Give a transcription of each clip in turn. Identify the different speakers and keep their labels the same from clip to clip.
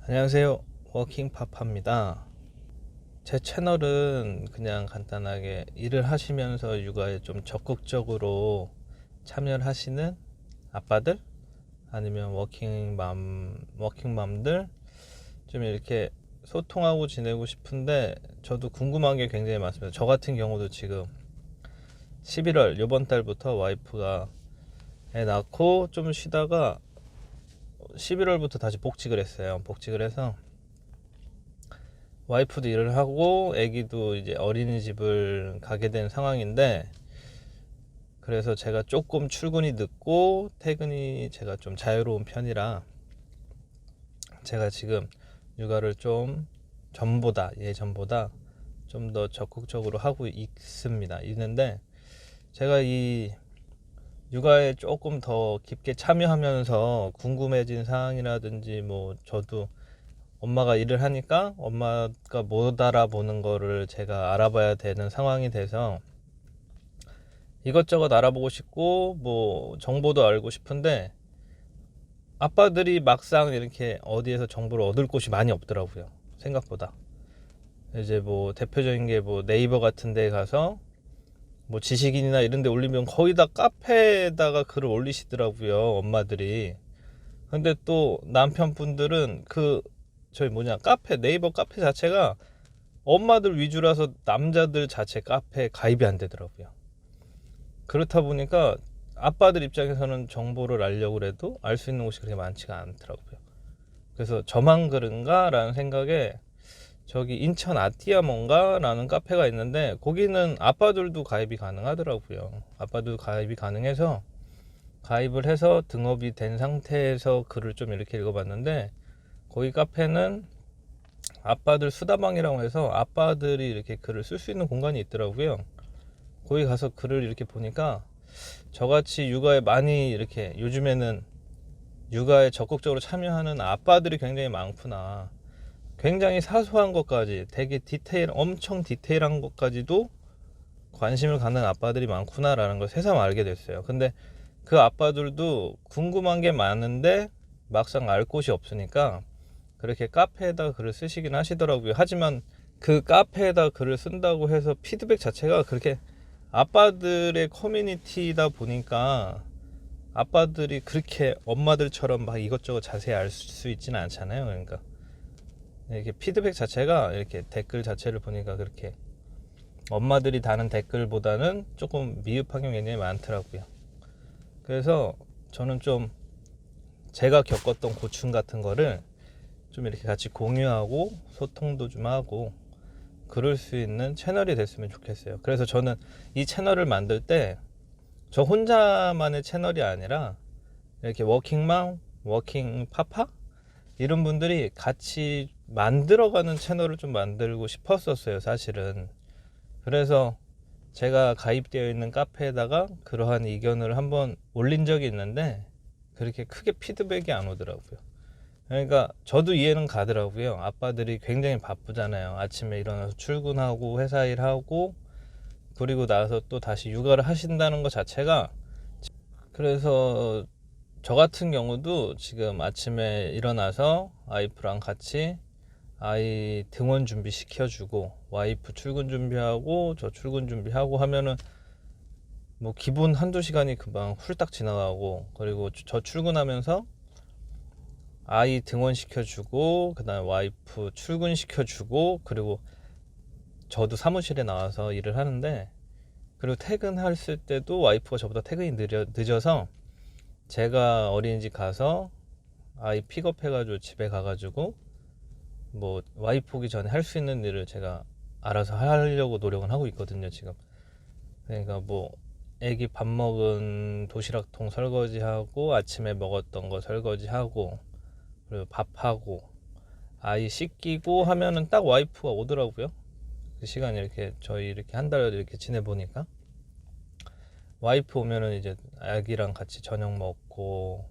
Speaker 1: 안녕하세요. 워킹파파입니다. 제 채널은 그냥 간단하게 일을 하시면서 육아에 좀 적극적으로 참여를 하시는 아빠들 아니면 워킹맘들 좀 이렇게 소통하고 지내고 싶은데, 저도 궁금한 게 굉장히 많습니다. 저 같은 경우도 지금 11월 요번 달부터 와이프가 애 낳고 좀 쉬다가 11월부터 다시 복직을 했어요. 복직을 해서 와이프도 일을 하고 아기도 이제 어린이집을 가게 된 상황인데, 그래서 제가 조금 출근이 늦고 퇴근이 제가 좀 자유로운 편이라 제가 지금 육아를 좀 예전보다 좀 더 적극적으로 하고 있는데, 제가 이 육아에 조금 더 깊게 참여하면서 궁금해진 사항이라든지, 뭐 저도 엄마가 일을 하니까 엄마가 못 알아보는 거를 제가 알아봐야 되는 상황이 돼서 이것저것 알아보고 싶고, 뭐 정보도 알고 싶은데 아빠들이 막상 이렇게 어디에서 정보를 얻을 곳이 많이 없더라고요. 생각보다. 이제 뭐 대표적인 게 뭐 네이버 같은 데 가서 뭐 지식인이나 이런 데 올리면 거의 다 카페에다가 글을 올리시더라고요, 엄마들이. 근데 또 남편분들은 네이버 카페 자체가 엄마들 위주라서 남자들 자체 카페에 가입이 안 되더라고요. 그렇다 보니까 아빠들 입장에서는 정보를 알려고 해도 알 수 있는 곳이 그렇게 많지가 않더라고요. 그래서 저만 그런가 라는 생각에, 저기 인천 아띠아몬가 라는 카페가 있는데 거기는 아빠들도 가입이 가능하더라고요. 아빠도 가입이 가능해서 가입을 해서 등업이 된 상태에서 글을 좀 이렇게 읽어봤는데, 거기 카페는 아빠들 수다방이라고 해서 아빠들이 이렇게 글을 쓸 수 있는 공간이 있더라고요. 거기 가서 글을 이렇게 보니까 저같이 육아에 많이 이렇게 요즘에는 육아에 적극적으로 참여하는 아빠들이 굉장히 많구나. 굉장히 사소한 것까지 되게 엄청 디테일한 것까지도 관심을 갖는 아빠들이 많구나라는 걸 새삼 알게 됐어요. 근데 그 아빠들도 궁금한 게 많은데 막상 알 곳이 없으니까 그렇게 카페에다 글을 쓰시긴 하시더라고요. 하지만 그 카페에다 글을 쓴다고 해서 피드백 자체가 그렇게, 아빠들의 커뮤니티다 보니까 아빠들이 그렇게 엄마들처럼 막 이것저것 자세히 알 수 있지는 않잖아요. 그러니까 이렇게 피드백 자체가, 이렇게 댓글 자체를 보니까 그렇게 엄마들이 다는 댓글보다는 조금 미흡한 게 굉장히 많더라고요. 그래서 저는 좀 제가 겪었던 고충 같은 거를 좀 이렇게 같이 공유하고 소통도 좀 하고 그럴 수 있는 채널이 됐으면 좋겠어요. 그래서 저는 이 채널을 만들 때 저 혼자만의 채널이 아니라 이렇게 워킹맘, 워킹파파 이런 분들이 같이 만들어가는 채널을 좀 만들고 싶었었어요, 사실은. 그래서 제가 가입되어 있는 카페에다가 그러한 의견을 한번 올린 적이 있는데 그렇게 크게 피드백이 안 오더라고요. 그러니까 저도 이해는 가더라고요. 아빠들이 굉장히 바쁘잖아요. 아침에 일어나서 출근하고 회사 일하고 그리고 나서 또 다시 육아를 하신다는 것 자체가. 그래서 저 같은 경우도 지금 아침에 일어나서 와이프랑 같이 아이 등원 준비 시켜주고, 와이프 출근 준비하고 저 출근 준비하고 하면은 뭐 기본 한두 시간이 금방 훌딱 지나가고, 그리고 저 출근하면서 아이 등원 시켜주고 그 다음에 와이프 출근 시켜주고, 그리고 저도 사무실에 나와서 일을 하는데, 그리고 퇴근했을 때도 와이프가 저보다 퇴근이 늦어서 제가 어린이집 가서 아이 픽업해가지고 집에 가가지고 뭐 와이프 오기 전에 할 수 있는 일을 제가 알아서 하려고 노력은 하고 있거든요, 지금. 그러니까 뭐 애기 밥 먹은 도시락통 설거지하고 아침에 먹었던 거 설거지하고 그리고 밥하고 아이 씻기고 하면은 딱 와이프가 오더라고요. 그 시간 이렇게 저희 이렇게 한 달 이렇게 지내보니까 와이프 오면은 이제 아기랑 같이 저녁 먹고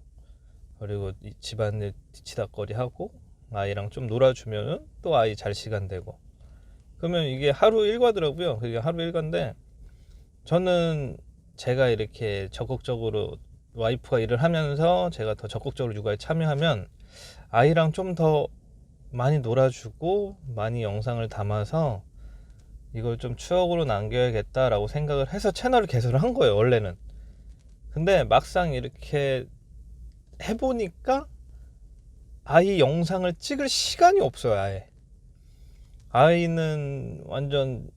Speaker 1: 그리고 집안일 뒤치다거리 하고 아이랑 좀 놀아주면은 또 아이 잘 시간 되고, 그러면 이게 하루 일과더라고요. 그게 하루 일과인데, 저는 제가 이렇게 적극적으로 와이프가 일을 하면서 제가 더 적극적으로 육아에 참여하면 아이랑 좀 더 많이 놀아주고 많이 영상을 담아서 이걸 좀 추억으로 남겨야겠다라고 생각을 해서 채널을 개설을 한 거예요, 원래는. 근데 막상 이렇게 해보니까 아이 영상을 찍을 시간이 없어요. 아이는 완전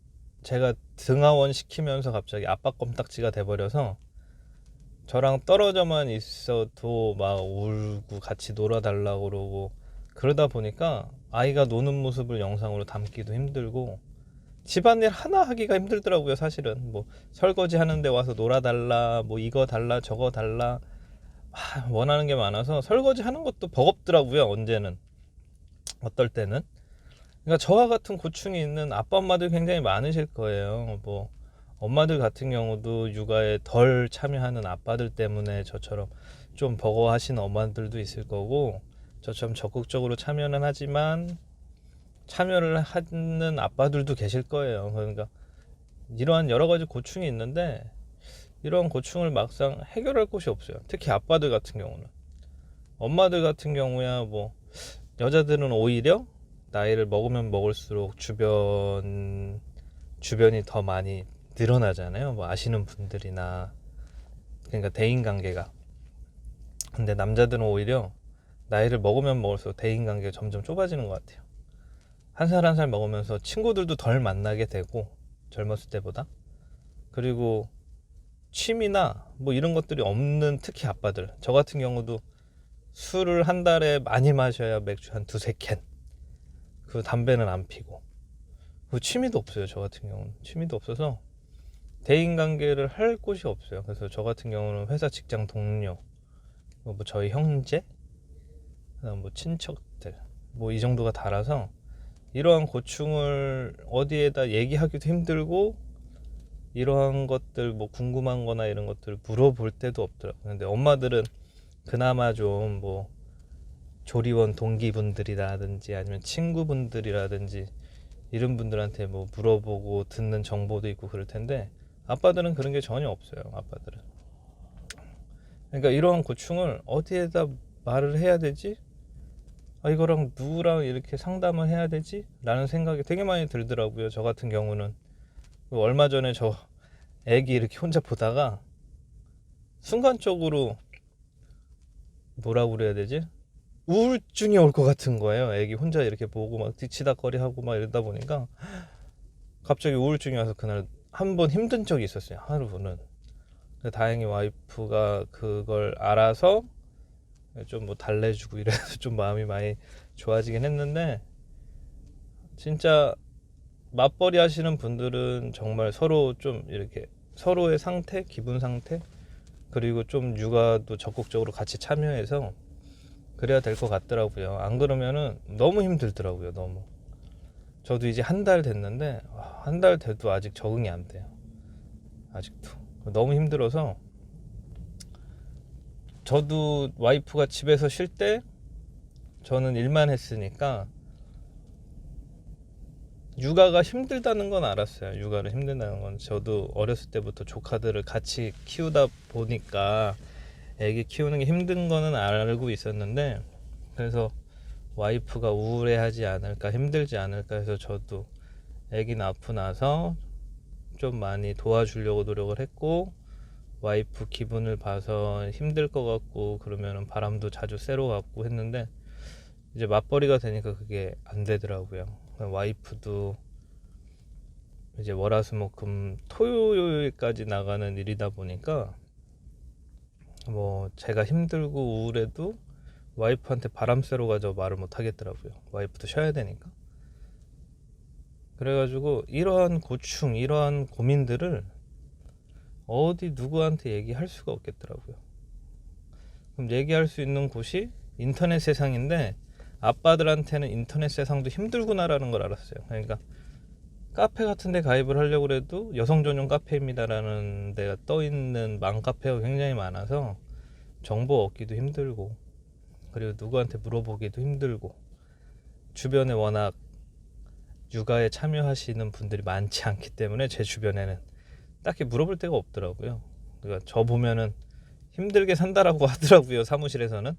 Speaker 1: 제가 등하원 시키면서 갑자기 아빠 껌딱지가 돼버려서 저랑 떨어져만 있어도 막 울고 같이 놀아달라고 그러고, 그러다 보니까 아이가 노는 모습을 영상으로 담기도 힘들고 집안일 하나 하기가 힘들더라고요. 사실은 뭐 설거지 하는데 와서 놀아달라, 뭐 이거 달라 저거 달라, 원하는 게 많아서 설거지 하는 것도 버겁더라고요. 언제는, 어떨 때는. 그러니까 저와 같은 고충이 있는 아빠 엄마들 굉장히 많으실 거예요. 뭐 엄마들 같은 경우도 육아에 덜 참여하는 아빠들 때문에 저처럼 좀 버거워하시는 엄마들도 있을 거고, 저처럼 적극적으로 참여는 하지만 참여를 하는 아빠들도 계실 거예요. 그러니까 이러한 여러 가지 고충이 있는데 이런 고충을 막상 해결할 곳이 없어요. 특히 아빠들 같은 경우는. 엄마들 같은 경우야 뭐 여자들은 오히려 나이를 먹으면 먹을수록 주변이 더 많이 늘어나잖아요. 뭐 아시는 분들이나, 그러니까 대인관계가. 근데 남자들은 오히려 나이를 먹으면 먹을수록 대인관계가 점점 좁아지는 것 같아요. 한 살 한 살 먹으면서 친구들도 덜 만나게 되고, 젊었을 때보다. 그리고 취미나 뭐 이런 것들이 없는, 특히 아빠들, 저 같은 경우도 술을 한 달에 많이 마셔야 맥주 한 두세 캔, 그 담배는 안 피고, 그 취미도 없어요. 저 같은 경우는 취미도 없어서 대인관계를 할 곳이 없어요. 그래서 저 같은 경우는 회사 직장 동료, 뭐 저희 형제, 그다음 뭐 친척들, 뭐 이 정도가 달아서 이러한 고충을 어디에다 얘기하기도 힘들고, 이러한 것들 뭐 궁금한 거나 이런 것들을 물어볼 때도 없더라고요. 근데 엄마들은 그나마 좀 뭐 조리원 동기분들이라든지 아니면 친구분들이라든지 이런 분들한테 뭐 물어보고 듣는 정보도 있고 그럴 텐데, 아빠들은 그런 게 전혀 없어요. 아빠들은. 그러니까 이러한 고충을 어디에다 말을 해야 되지? 이거랑 누구랑 이렇게 상담을 해야 되지? 라는 생각이 되게 많이 들더라고요. 저 같은 경우는 얼마 전에 저 애기 이렇게 혼자 보다가 순간적으로 뭐라고 그래야 되지? 우울증이 올 것 같은 거예요. 애기 혼자 이렇게 보고 막 뒤치다거리 하고 막 이러다 보니까 갑자기 우울증이 와서 그날 한 번 힘든 적이 있었어요. 하루는. 다행히 와이프가 그걸 알아서 좀 뭐 달래주고 이래서 좀 마음이 많이 좋아지긴 했는데, 진짜 맞벌이 하시는 분들은 정말 서로 좀 이렇게 서로의 상태, 기분 상태, 그리고 좀 육아도 적극적으로 같이 참여해서 그래야 될 것 같더라고요. 안 그러면은 너무 힘들더라고요. 너무. 저도 이제 한 달 됐는데 한 달 돼도 아직 적응이 안 돼요. 아직도 너무 힘들어서. 저도 와이프가 집에서 쉴 때 저는 일만 했으니까 육아가 힘들다는 건 알았어요. 육아를 힘들다는 건 저도 어렸을 때부터 조카들을 같이 키우다 보니까 애기 키우는 게 힘든 거는 알고 있었는데, 그래서 와이프가 우울해하지 않을까, 힘들지 않을까 해서 저도 애기 낳고 나서 좀 많이 도와주려고 노력을 했고, 와이프 기분을 봐서 힘들 것 같고 그러면 바람도 자주 쐬러 갔고 했는데, 이제 맞벌이가 되니까 그게 안 되더라고요. 와이프도 이제 월화수목금 토요일까지 나가는 일이다 보니까 뭐 제가 힘들고 우울해도 와이프한테 바람 쐬러 가자고 말을 못 하겠더라고요. 와이프도 쉬어야 되니까. 그래가지고 이러한 고충, 이러한 고민들을 어디 누구한테 얘기할 수가 없겠더라고요. 그럼 얘기할 수 있는 곳이 인터넷 세상인데, 아빠들한테는 인터넷 세상도 힘들구나라는 걸 알았어요. 그러니까 카페 같은 데 가입을 하려고 해도 여성 전용 카페입니다라는 데가 떠있는 맘카페가 굉장히 많아서 정보 얻기도 힘들고, 그리고 누구한테 물어보기도 힘들고, 주변에 워낙 육아에 참여하시는 분들이 많지 않기 때문에 제 주변에는 딱히 물어볼 데가 없더라고요. 그러니까 저 보면은 힘들게 산다라고 하더라고요. 사무실에서는.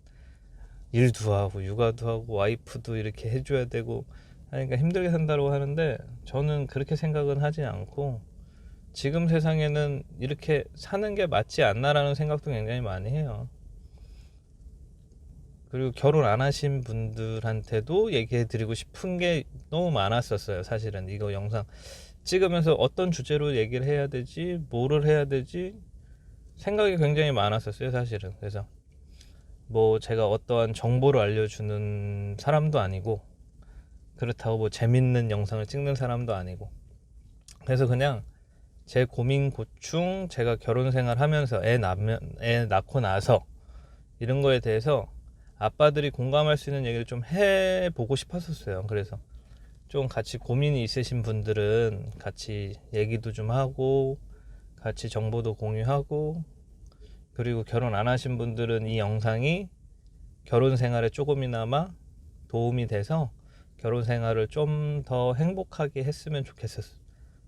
Speaker 1: 일도 하고 육아도 하고 와이프도 이렇게 해줘야 되고 하니까 힘들게 산다고 하는데, 저는 그렇게 생각은 하지 않고 지금 세상에는 이렇게 사는 게 맞지 않나라는 생각도 굉장히 많이 해요. 그리고 결혼 안 하신 분들한테도 얘기해 드리고 싶은 게 너무 많았었어요. 사실은 이거 영상 찍으면서 어떤 주제로 얘기를 해야 되지, 뭐를 해야 되지 생각이 굉장히 많았었어요, 사실은. 그래서 뭐 제가 어떠한 정보를 알려주는 사람도 아니고, 그렇다고 뭐 재밌는 영상을 찍는 사람도 아니고, 그래서 그냥 제 고민 고충, 제가 결혼 생활 하면서 애 낳고 나서 이런 거에 대해서 아빠들이 공감할 수 있는 얘기를 좀 해보고 싶었었어요. 그래서 좀 같이 고민이 있으신 분들은 같이 얘기도 좀 하고, 같이 정보도 공유하고, 그리고 결혼 안 하신 분들은 이 영상이 결혼 생활에 조금이나마 도움이 돼서 결혼 생활을 좀 더 행복하게 했으면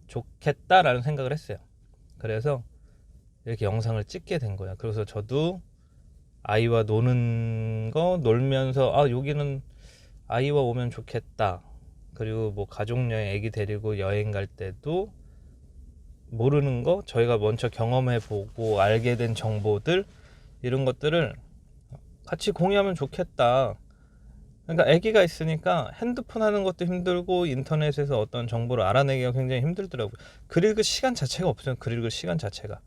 Speaker 1: 좋겠다라는 생각을 했어요. 그래서 이렇게 영상을 찍게 된 거야. 그래서 저도 아이와 노는 거, 놀면서 여기는 아이와 오면 좋겠다. 그리고 뭐 가족여행, 애기 데리고 여행 갈 때도 모르는 거, 저희가 먼저 경험해 보고 알게 된 정보들, 이런 것들을 같이 공유하면 좋겠다. 그러니까 아기가 있으니까 핸드폰 하는 것도 힘들고 인터넷에서 어떤 정보를 알아내기가 굉장히 힘들더라고요. 글 읽을 시간 자체가 없어요. 글 읽을 시간 자체가.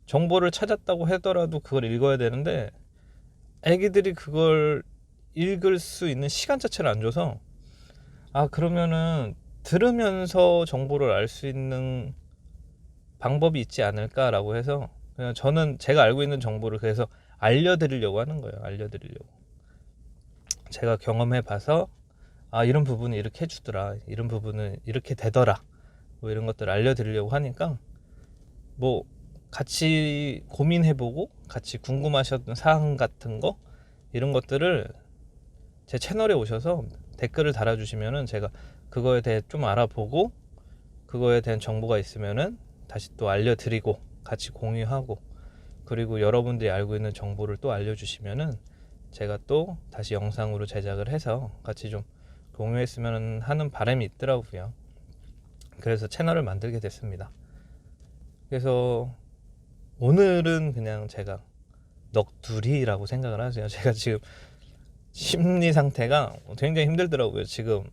Speaker 1: 정보를 찾았다고 하더라도 그걸 읽어야 되는데, 아기들이 그걸 읽을 수 있는 시간 자체를 안 줘서, 그러면은 들으면서 정보를 알 수 있는 방법이 있지 않을까라고 해서, 그냥 저는 제가 알고 있는 정보를 그래서 알려드리려고 하는 거예요. 알려드리려고. 제가 경험해 봐서 이런 부분은 이렇게 해주더라, 이런 부분은 이렇게 되더라, 뭐 이런 것들을 알려드리려고 하니까, 뭐 같이 고민해보고 같이 궁금하셨던 사항 같은 거, 이런 것들을 제 채널에 오셔서 댓글을 달아주시면은 제가 그거에 대해 좀 알아보고, 그거에 대한 정보가 있으면은 다시 또 알려드리고 같이 공유하고, 그리고 여러분들이 알고 있는 정보를 또 알려주시면은 제가 또 다시 영상으로 제작을 해서 같이 좀 공유했으면 하는 바람이 있더라고요. 그래서 채널을 만들게 됐습니다. 그래서 오늘은 그냥 제가 넋두리라고 생각을 하세요. 제가 지금 심리 상태가 굉장히 힘들더라고요. 지금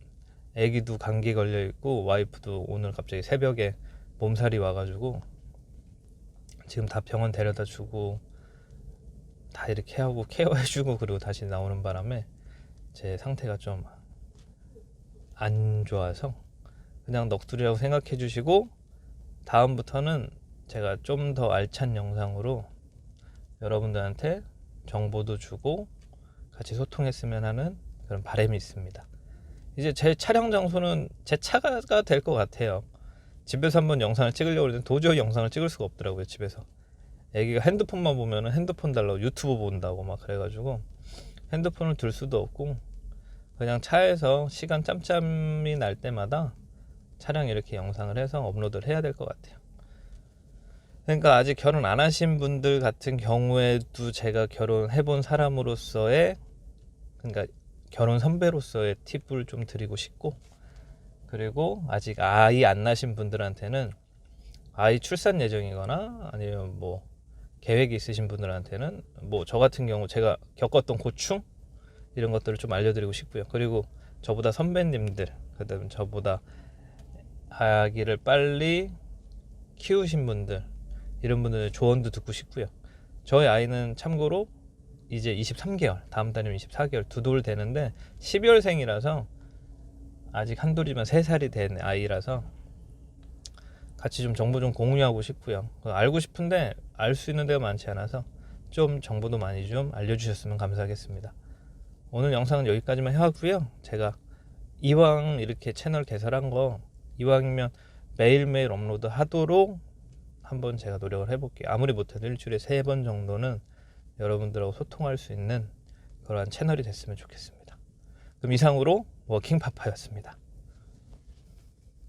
Speaker 1: 애기도 감기 걸려 있고, 와이프도 오늘 갑자기 새벽에 몸살이 와가지고 지금 다 병원 데려다 주고 다 이렇게 하고 케어해주고, 그리고 다시 나오는 바람에 제 상태가 좀 안 좋아서 그냥 넋두리라고 생각해 주시고, 다음부터는 제가 좀 더 알찬 영상으로 여러분들한테 정보도 주고 같이 소통했으면 하는 그런 바람이 있습니다. 이제 제 촬영 장소는 제 차가 될 것 같아요. 집에서 한번 영상을 찍으려고 했는데 도저히 영상을 찍을 수가 없더라고요. 집에서 애기가 핸드폰만 보면은 핸드폰 달라고, 유튜브 본다고 막 그래가지고 핸드폰을 둘 수도 없고, 그냥 차에서 시간 짬짬이 날 때마다 차량 이렇게 영상을 해서 업로드를 해야 될 것 같아요. 그러니까 아직 결혼 안 하신 분들 같은 경우에도 제가 결혼해본 사람으로서의, 그러니까 결혼 선배로서의 팁을 좀 드리고 싶고, 그리고 아직 아이 안 낳으신 분들한테는, 아이 출산 예정이거나 아니면 뭐 계획이 있으신 분들한테는 뭐 저 같은 경우 제가 겪었던 고충, 이런 것들을 좀 알려드리고 싶고요. 그리고 저보다 선배님들, 그다음 저보다 아기를 빨리 키우신 분들, 이런 분들의 조언도 듣고 싶고요. 저희 아이는 참고로 이제 23개월, 다음 달이면 24개월, 두 돌 되는데 12월생이라서 아직 한 돌이면 3살이 된 아이라서 같이 좀 정보 좀 공유하고 싶고요. 알고 싶은데 알 수 있는 데가 많지 않아서 좀 정보도 많이 좀 알려주셨으면 감사하겠습니다. 오늘 영상은 여기까지만 하고요. 제가 이왕 이렇게 채널 개설한 거, 이왕이면 매일매일 업로드 하도록 한번 제가 노력을 해볼게요. 아무리 못해도 일주일에 3번 정도는 여러분들하고 소통할 수 있는 그러한 채널이 됐으면 좋겠습니다. 그럼 이상으로 워킹파파였습니다.